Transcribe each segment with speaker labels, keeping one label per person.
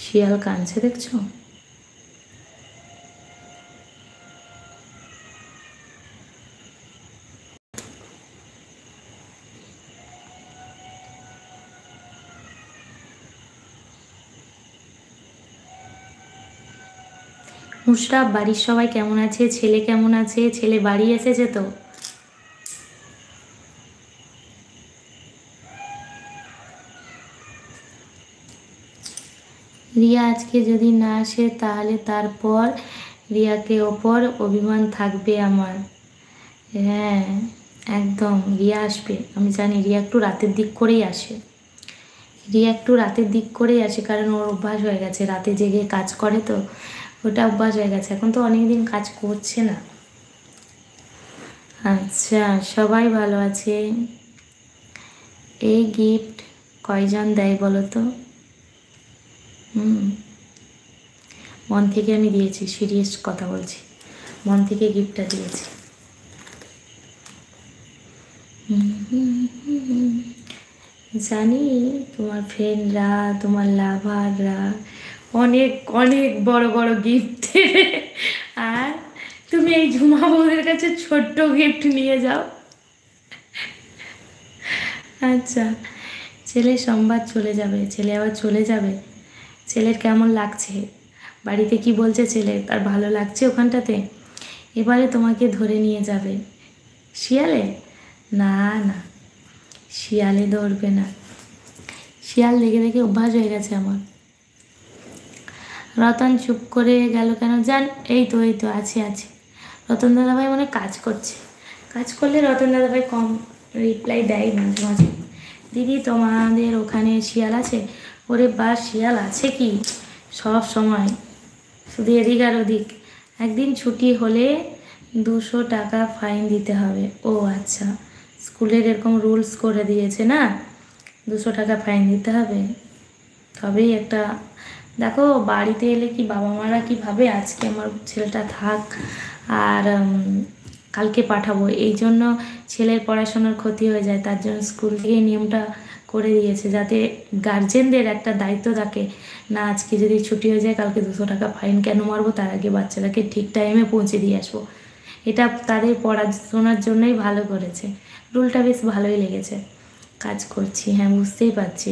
Speaker 1: শিয়াল কাঁদছে দেখছো? মুশরাফ, বাড়ির সবাই কেমন আছে? ছেলে কেমন আছে? ছেলে বাড়ি এসেছে তো? রিয়া আজকে যদি না আসে তাহলে তারপর রিয়াকে ওপর অভিমান থাকবে আমার। হ্যাঁ, একদম রিয়া আসবে, আমি জানি। রিয়া একটু রাতের দিক করেই আসে। রিয়া একটু রাতের দিক করেই আসে, কারণ ওর অভ্যাস হয়ে গেছে, রাতে জেগে কাজ করে তো, ওটা অভ্যাস হয়ে গেছে। এখন তো অনেকদিন কাজ করছে না। আচ্ছা, সবাই ভালো আছে। এই গিফট কয়জন দেয় বলো তো? মন থেকে আমি দিয়েছি, সিরিয়াস কথা বলছি, মন থেকে গিফটটা দিয়েছি। জানি তোমার ফ্রেন্ডরা, তোমার লাভাররা অনেক অনেক বড় বড় গিফট দেবে, আর তুমি এই ঝুমা বৌদের কাছে ছোট্ট গিফট নিয়ে যাও। আচ্ছা, ছেলে সোমবার চলে যাবে, ছেলে আবার চলে যাবে। ছেলের কেমন লাগছে? বাড়িতে কি বলছে ছেলে? তার ভালো লাগছে ওখানটাতে? এবারে তোমাকে ধরে নিয়ে যাবে। শিয়ালে? না না, শিয়ালে ধরবে না। শিয়াল দেখে দেখে অভ্যাস হয়ে গেছে আমার। রতন চুপ করে গেল কেন? জান, এই তো আছে আছে। রতন দাদাভাই মনে হয় কাজ করছে। কাজ করলে রতন দাদাভাই কম রিপ্লাই দেয় মাঝে মাঝে। দিদি তোমাদের ওখানে শিয়াল আছে? ওরে বা, শিয়াল আছে কি সব সময়, শুধু এদিক আর ওদিক। একদিন ছুটি হলে 200 টাকা ফাইন দিতে হবে। ও আচ্ছা, স্কুলের এরকম রুলস করে দিয়েছে না, 200 টাকা ফাইন দিতে হবে। তবেই একটা, দেখো বাড়িতে এলে কি বাবা মারা কি ভাবে, আজকে আমার ছেলেটা থাক আর কালকে পাঠাবো, এই জন্য ছেলের পড়াশোনার ক্ষতি হয়ে যায়। তার জন্য স্কুল থেকে নিয়মটা করে দিয়েছে, যাতে গার্জেনদের একটা দায়িত্ব থাকে, না আজকে যদি ছুটি হয়ে যায় কালকে 200 টাকা ফাইন কেন মারবো, তার আগে বাচ্চাটাকে ঠিক টাইমে পৌঁছে দিয়ে আসবো। এটা তাদের পড়াশোনার জন্যই ভালো করেছে। রুলটা বেশ ভালোই লেগেছে। কাজ করছি, হ্যাঁ বুঝতেই পারছি।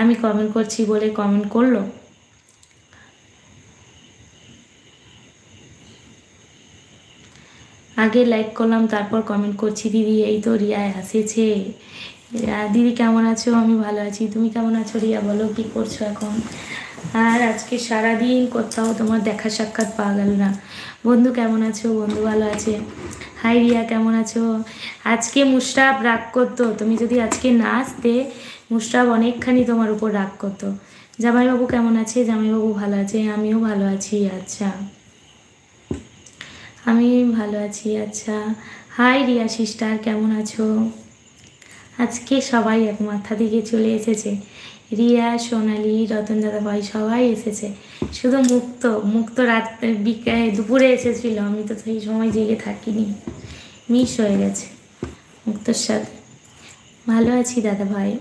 Speaker 1: আমি কমেন্ট করছি বলে কমেন্ট করলো। আগে লাইক করলাম, তারপর কমেন্ট করছি। দিদি এই তো রিয়া এসেছে। দিদি কেমন আছো? আমি ভালো আছি, তুমি কেমন আছো রিয়া? বলো কি করছো এখন? আর আজকে সারাদিন কোথাও তোমার দেখা সাক্ষাৎ পাওয়া গেল না। বন্ধু কেমন আছো? বন্ধু ভালো আছে। হাই রিয়া, কেমন আছো? আজকে মুশরাফ রাগ করতো, তুমি যদি আজকে না আসতে মুশরাফ অনেকখানি তোমার উপর রাগ করতো। জামাইবাবু কেমন আছে? জামাইবাবু ভালো আছে, আমিও ভালো আছি। আচ্ছা, আমি ভালো আছি। আচ্ছা, হাই রিয়া সিস্টার, কেমন আছো? আজকে সবাই এক মাথা দিকে চলে এসেছে। রিয়া, সোনালি, রতন দাদাভাই সবাই এসেছে। শুধু মুক্ত, মুক্ত রাত দুপুরে এসেছিল, আমি তো সেই সময় জেগে থাকিনি, মিস হয়ে গেছে মুক্তর সাথে। ভালো আছি দাদাভাই।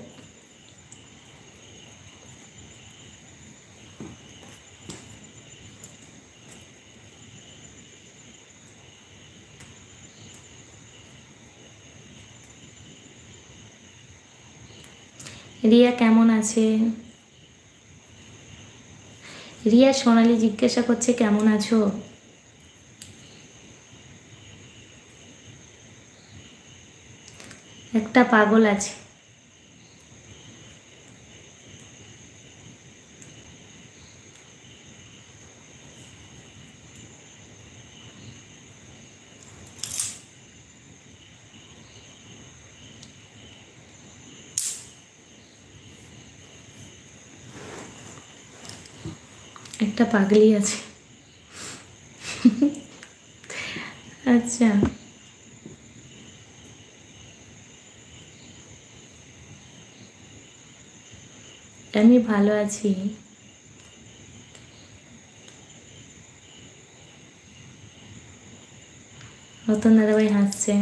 Speaker 1: রিয়া কেমন আছে? রিয়া সোনালি জিজ্ঞাসা করছে কেমন আছো। একটা পাগল আছে। একটা পাগলি আছে। আচ্ছা, আমি ভালো আছি। রতন দাদাভাই হাসছে।